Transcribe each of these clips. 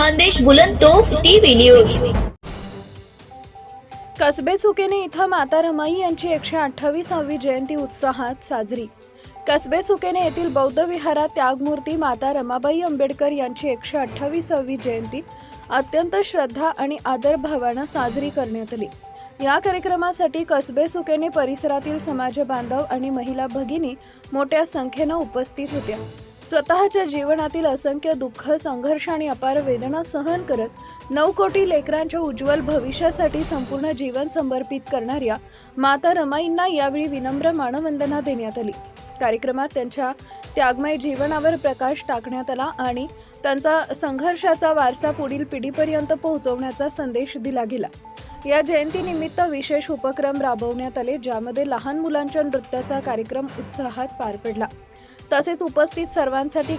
Khandesh Bulandtof TV news. Kasbe Sukene इथं माता रमाई यांची 128वी जयंती उत्साहात साजरी। कसबे सुकेने येथील बौद्ध विहारात त्यागमूर्ती माता रमाबाई आंबेडकर यांची 128वी जयंती अत्यंत श्रद्धा आणि आदरभावाने साजरी करण्यात आली। या कार्यक्रमासाठी कसबे सुकेने परिसरातील समाज बांधव आणि महिला भगिनी मोठ्या संख्येने उपस्थित होत्या। स्वतःच्या जीवनातील असंख्य दुःख, संघर्ष आणि अपार वेदना सहन करत 9 कोटी लेकरांच्या उज्ज्वल भविष्यासाठी संपूर्ण जीवन समर्पित करणाऱ्या माता रमाईंना यावेळी विनम्र मानवंदना देण्यात आली। कार्यक्रमात त्यांच्या त्यागमय जीवनावर प्रकाश टाकण्यात आला आणि त्यांचा संघर्षाचा वारसा पुढील पिढीपर्यंत पोहोचवण्याचा संदेश दिला गेला। या जयंतीनिमित्त विशेष उपक्रम राबवण्यात आले, ज्यामध्ये लहान मुलांच्या नृत्याचा कार्यक्रम उत्साहात पार पडला। तसेच उपस्थित सर्वांसाठी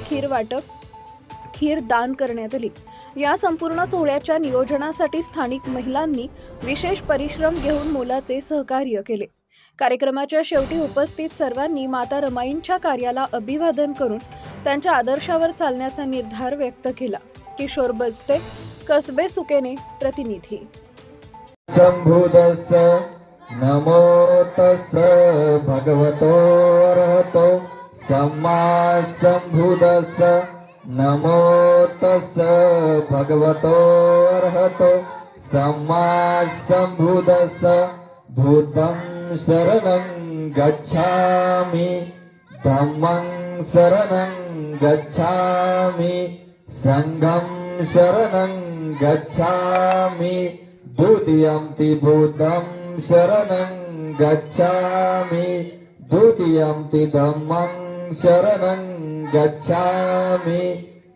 खीर दान करण्यात आली। या संपूर्ण सोहळ्याच्या नियोजनासाठी स्थानिक महिलांनी विशेष परिश्रम घेऊन मोलाचे सहकार्य केले। कार्यक्रमाच्या शेवटी उपस्थित सर्वांनी माता रमाईंच्या कार्याला अभिवादन करून त्यांच्या आदर्शावर चालण्याचा निर्धार व्यक्त केला। किशोर बस्ते, कसबे सुकेने प्रतिनिधी। संभुदस्स नमो तस्स भगवतो अरहतो सम्मा संभुदस्स नमो तस्स भगवतो अरहतो सम्मा संभुदस्स भूतं शरणं गच्छामि धम्मं शरणं गच्छामि संघं शरणं गच्छामि द्वितीयंति बुद्धं शरणं गच्छामि द्वितीयंति धम्मं शरणं गच्छामि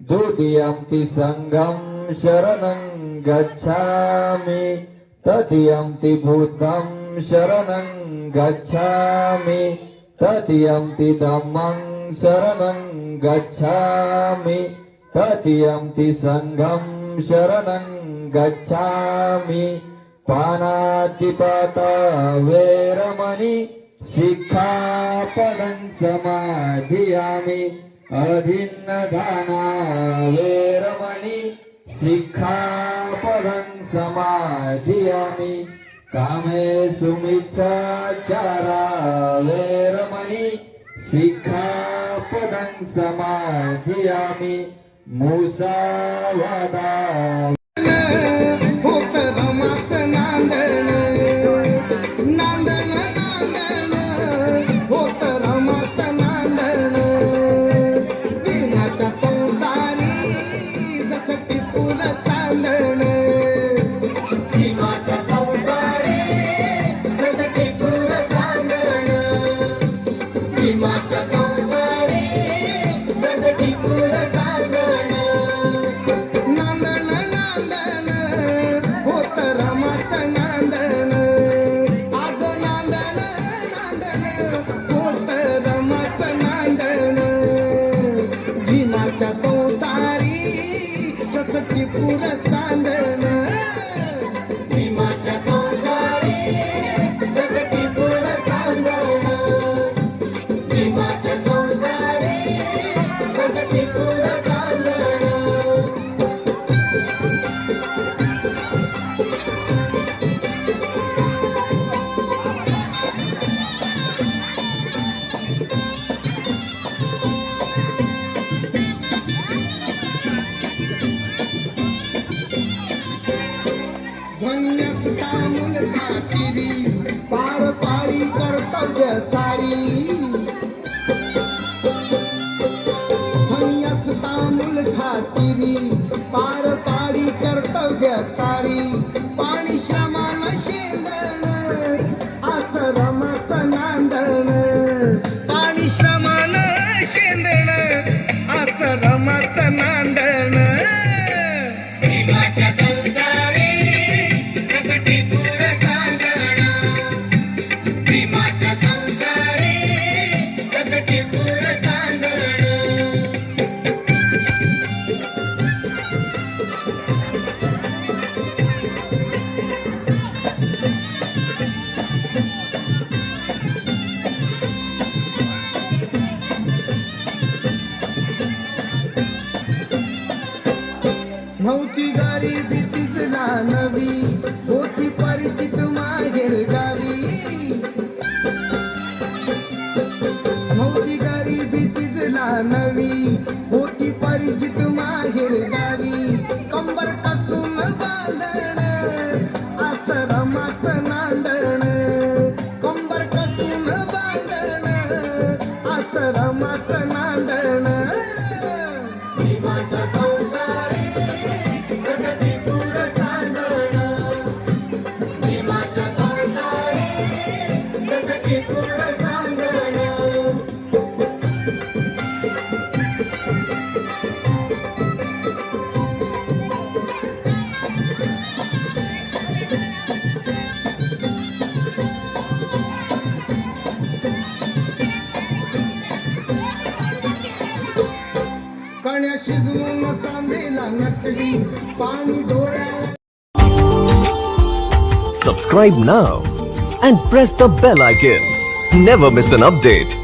द्वितीयंति संघं शरणं गच्छामि तृतीयंति बुद्धं शरणं गच्छामि तृतीयंति धम्मं शरणं गच्छामि तृतीयंति संघं शरणं गच्छामि पानातिपाता वैरमणि सिक्खापदं समाधियामि अभिन्नदाना वैरमणि सिक्खापदं समाधियामि कामेषु मिच्छाचारा वैरमणि सिक्खापदं समाधियामि मुसावादा शिजवून सांदेला नटली पाणी डोळ्याला Subscribe now and press the bell icon. Never miss an update.